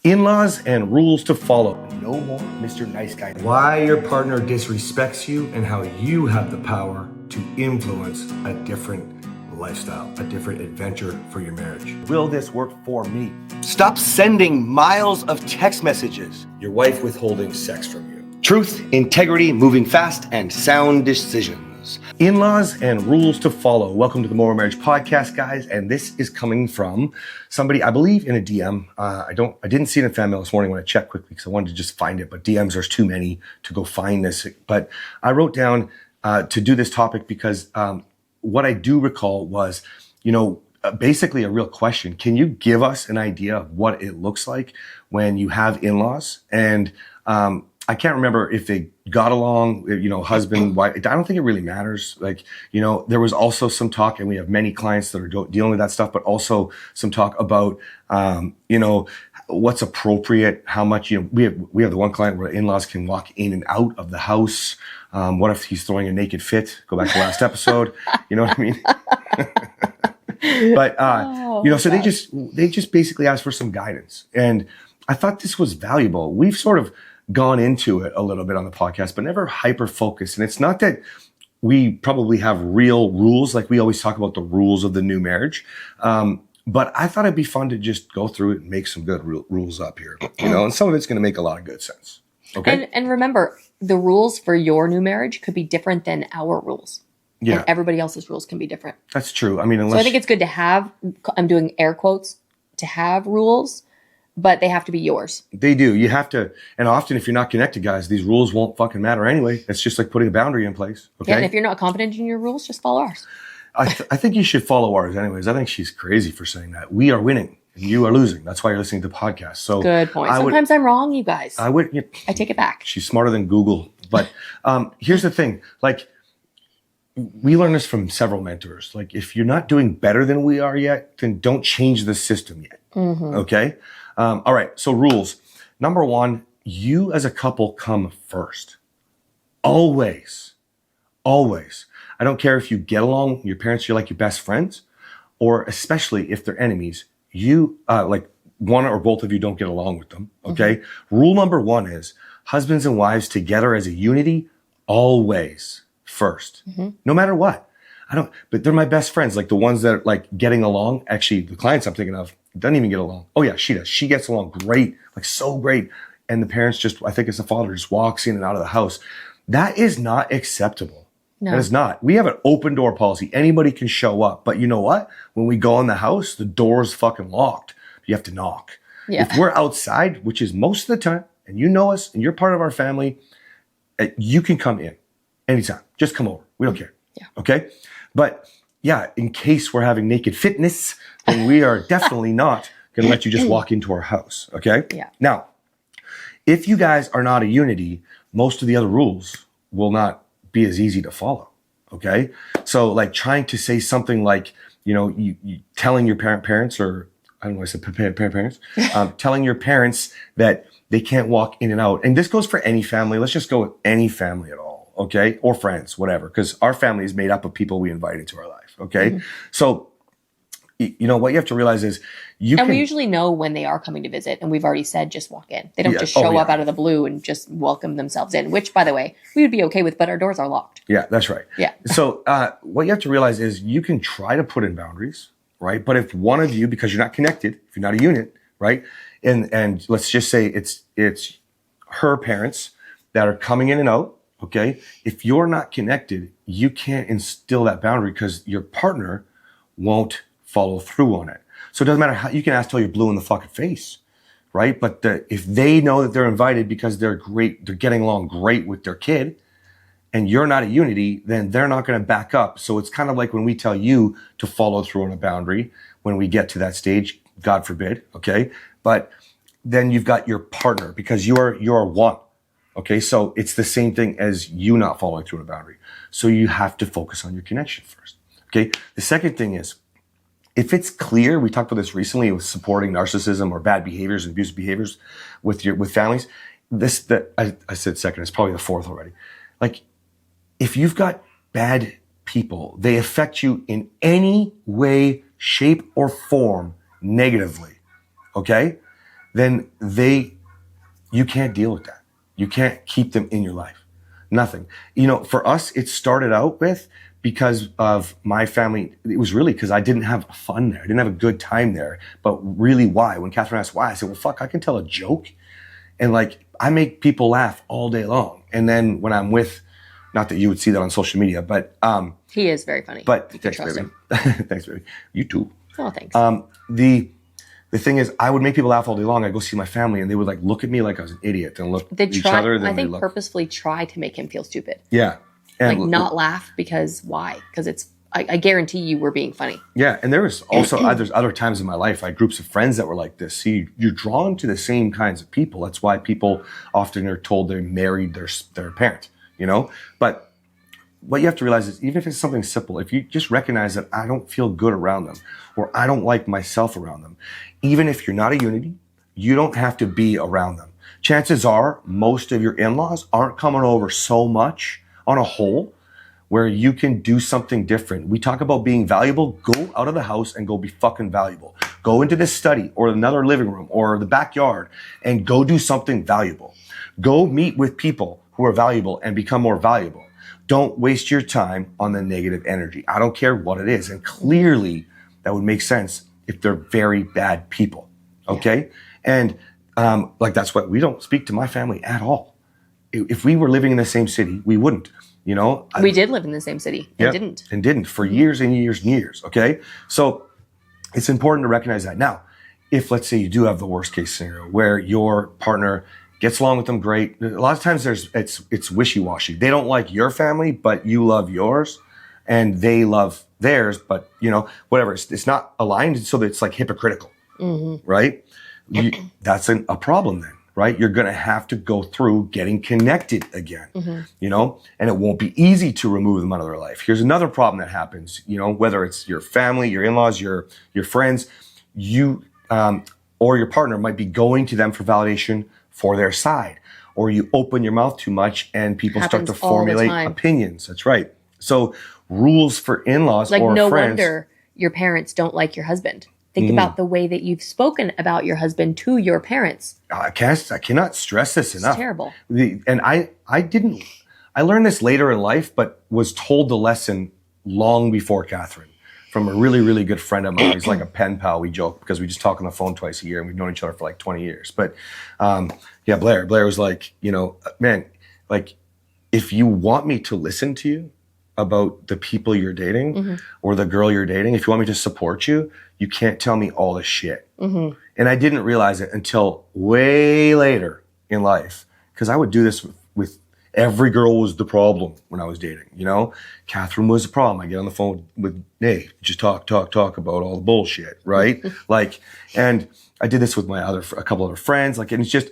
In-laws and rules to follow. No more Mr. Nice Guy. Why your partner disrespects you and how you have the power to influence a different lifestyle, a different adventure for your marriage. Will this work for me? Stop sending miles of text messages. Your wife withholding sex from you. Truth, integrity, moving fast, and sound decisions. In-laws and rules to follow. Welcome to the Morrow Marriage podcast, guys. And this is coming from somebody, I believe, in a DM. I didn't see it in fan mail this morning when I checked quickly because I wanted to just find it. But DMs, there's too many to go find this. But I wrote down to do this topic because what I do recall was, basically a real question. Can you give us an idea of what it looks like when you have in-laws? And I can't remember if they got along, husband, wife. I don't think it really matters. There was also some talk, and we have many clients that are dealing with that stuff, but also some talk about, what's appropriate, how much, we have the one client where in-laws can walk in and out of the house. What if he's throwing a naked fit? Go back to last episode. You know what I mean? But, so they just basically asked for some guidance. And I thought this was valuable. We've sort of gone into it a little bit on the podcast, but never hyper-focused. And it's not that we probably have real rules, like we always talk about the rules of the new marriage. But I thought it'd be fun to just go through it and make some good rules up here, and some of it's going to make a lot of good sense. Okay. And remember, the rules for your new marriage could be different than our rules. Yeah. And everybody else's rules can be different. That's true. I mean, so I think it's good to have, I'm doing air quotes, to have rules, but they have to be yours. They do. You have to. And often if you're not connected, guys, these rules won't fucking matter anyway. It's just like putting a boundary in place. Okay. Yeah, and if you're not confident in your rules, just follow ours. I think you should follow ours anyways. I think she's crazy for saying that. We are winning and you are losing. That's why you're listening to the podcast. So good point. Sometimes I'm wrong, you guys. I take it back. She's smarter than Google. But here's the thing. We learned this from several mentors. If you're not doing better than we are yet, then don't change the system yet. Mm-hmm. Okay? All right. So rules. Number one, you as a couple come first. Always. Always. I don't care if you get along, your parents, you're like your best friends, or especially if they're enemies, you, one or both of you don't get along with them. Okay. Mm-hmm. Rule number one is husbands and wives together as a unity, always first, no matter what. But they're my best friends. The ones that are getting along. Actually, the clients I'm thinking of doesn't even get along. Oh yeah, she does. She gets along great, so great. And the parents I think it's the father just walks in and out of the house. That is not acceptable. No. That is not. We have an open door policy. Anybody can show up. But you know what? When we go in the house, the door's fucking locked. You have to knock. Yeah. If we're outside, which is most of the time, and you know us and you're part of our family, you can come in anytime. Just come over. We don't care. Yeah. Okay? But yeah, in case we're having naked fitness, then we are definitely not going to let you just walk into our house. Okay? Yeah. Now, if you guys are not a unity, most of the other rules will not be as easy to follow. Okay? So trying to say something you telling your parents, or I don't know, I said parents, telling your parents that they can't walk in and out. And this goes for any family. Let's just go with any family at all. Okay. Or friends, whatever. Because our family is made up of people we invite into our life. Okay. Mm-hmm. So, what you have to realize is we usually know when they are coming to visit, and we've already said, just walk in. They don't just show up out of the blue and just welcome themselves in, which, by the way, we would be okay with, but our doors are locked. Yeah, that's right. Yeah. So what you have to realize is you can try to put in boundaries, right? But if one of you, because you're not connected, if you're not a unit, right? And let's just say it's her parents that are coming in and out, okay? If you're not connected, you can't instill that boundary because your partner won't follow through on it. So it doesn't matter how you can ask till you're blue in the fucking face, right? But if they know that they're invited because they're getting along great with their kid, and you're not a unity, then they're not going to back up. So it's kind of like when we tell you to follow through on a boundary when we get to that stage, God forbid, okay? But then you've got your partner because you're one, okay? So it's the same thing as you not following through on a boundary. So you have to focus on your connection first, okay? The second thing is, if it's clear, we talked about this recently with supporting narcissism or bad behaviors and abusive behaviors with families. I said second, it's probably the fourth already. If you've got bad people, they affect you in any way, shape, or form negatively, okay? then you can't deal with that. You can't keep them in your life. Nothing. For us, it started out with, because of my family, it was really because I didn't have fun there. I didn't have a good time there. But really, why? When Kathryn asked why, I said, well, fuck, I can tell a joke. And I make people laugh all day long. And then when I'm with, not that you would see that on social media, but he is very funny. But you thanks, trust baby. him. Thanks, baby. You too. Oh, thanks. The thing is, I would make people laugh all day long. I'd go see my family, and they would look at me like I was an idiot, and look at each other. Then I think purposefully try to make him feel stupid. Yeah. And not laugh because why? Because I guarantee you were being funny. Yeah, and there was also there's other times in my life, I had groups of friends that were like this. See, you're drawn to the same kinds of people. That's why people often are told they married their parent, But what you have to realize is, even if it's something simple, if you just recognize that I don't feel good around them, or I don't like myself around them, even if you're not a unity, you don't have to be around them. Chances are most of your in-laws aren't coming over so much on a whole where you can do something different. We talk about being valuable. Go out of the house and go be fucking valuable. Go into this study or another living room or the backyard and go do something valuable. Go meet with people who are valuable and become more valuable. Don't waste your time on the negative energy. I don't care what it is. And clearly that would make sense if they're very bad people. Okay. Yeah. And that's why we don't speak to my family at all. If we were living in the same city, we wouldn't. We did live in the same city and didn't for years and years and years. Okay. So it's important to recognize that. Now, if let's say you do have the worst case scenario where your partner gets along with them great, a lot of times it's wishy-washy. They don't like your family, but you love yours, and they love theirs, but whatever. It's not aligned, so that it's hypocritical, right? That's a problem then. Right? You're going to have to go through getting connected again, and it won't be easy to remove them out of their life. Here's another problem that happens, whether it's your family, your in-laws, your friends, you, or your partner might be going to them for validation for their side, or you open your mouth too much and people start to formulate opinions. That's right. So rules for in-laws or no friends. Wonder your parents don't like your husband. Think about the way that you've spoken about your husband to your parents. I cannot stress this enough. It's terrible. I learned this later in life, but was told the lesson long before Kathryn from a really, really good friend of mine. He's like a pen pal. We joke because we just talk on the phone twice a year, and we've known each other for 20 years. But Blair was like, man, if you want me to listen to you about the people you're dating or the girl you're dating, if you want me to support you, you can't tell me all this shit. And I didn't realize it until way later in life, because I would do this with every girl was the problem when I was dating. Kathryn was the problem. I get on the phone with Nate, just talk about all the bullshit, right? And I did this with a couple other friends. And it's just,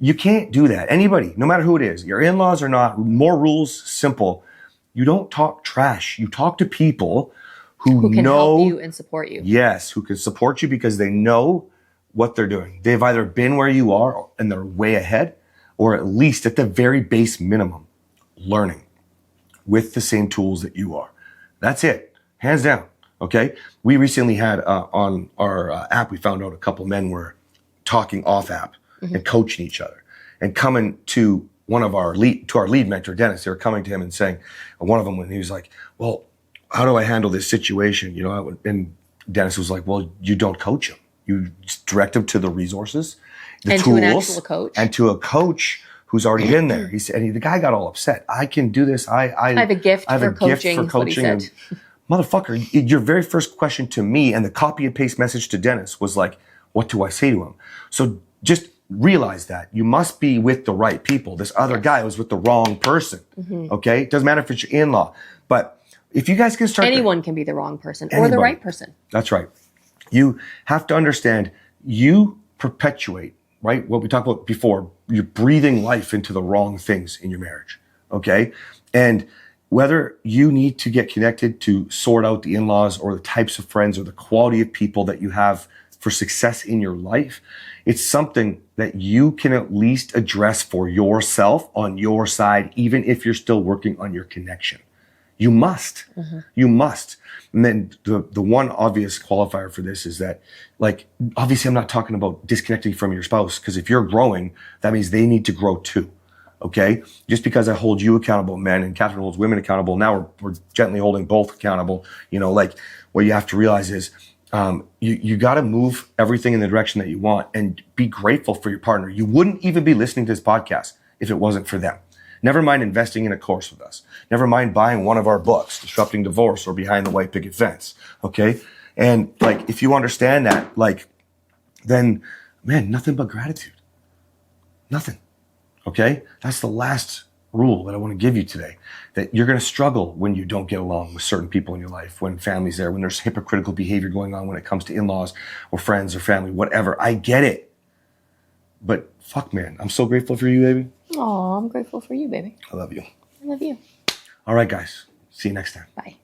you can't do that. Anybody, no matter who it is, your in-laws or not, more rules, simple. You don't talk trash. You talk to people who can know help you and support you. Yes, who can support you because they know what they're doing. They've either been where you are and they're way ahead, or at least at the very base minimum, learning with the same tools that you are. That's it, hands down. Okay. We recently had on our app, we found out a couple men were talking off app and coaching each other, and coming to our lead mentor, Dennis. They were coming to him and saying, one of them, when he was like, well, how do I handle this situation? And Dennis was like, well, you don't coach him. You just direct him to the resources, the tools, to an actual coach, and to a coach who's already been there. He said, and the guy got all upset. I can do this. I have a gift for coaching. And, motherfucker, your very first question to me and the copy and paste message to Dennis was like, what do I say to him? So just realize that you must be with the right people. This other guy was with the wrong person. Okay. It doesn't matter if it's your in-law, but if you guys can start, anyone can be the wrong person or the right person. That's right. You have to understand, you perpetuate, right? What we talked about before, you're breathing life into the wrong things in your marriage. Okay. And whether you need to get connected to sort out the in-laws or the types of friends or the quality of people that you have for success in your life, it's something that you can at least address for yourself on your side, even if you're still working on your connection. You must. You must. And then the one obvious qualifier for this is that, like, obviously I'm not talking about disconnecting from your spouse, because if you're growing, that means they need to grow too. Okay? Just because I hold you accountable, men, and Kathryn holds women accountable, now we're gently holding both accountable. You know, like, what you have to realize is you got to move everything in the direction that you want and be grateful for your partner. You wouldn't even be listening to this podcast if it wasn't for them. Never mind investing in a course with us. Never mind buying one of our books, Disrupting Divorce or Behind the White Picket Fence. Okay? And like, if you understand that, like, then, man, nothing but gratitude. Nothing. Okay? That's the last rule that I want to give you today. That you're going to struggle when you don't get along with certain people in your life, when family's there, when there's hypocritical behavior going on when it comes to in-laws or friends or family, whatever. I get it. But fuck, man, I'm so grateful for you, baby. Oh, I'm grateful for you, baby. I love you. I love you. All right, guys. See you next time. Bye.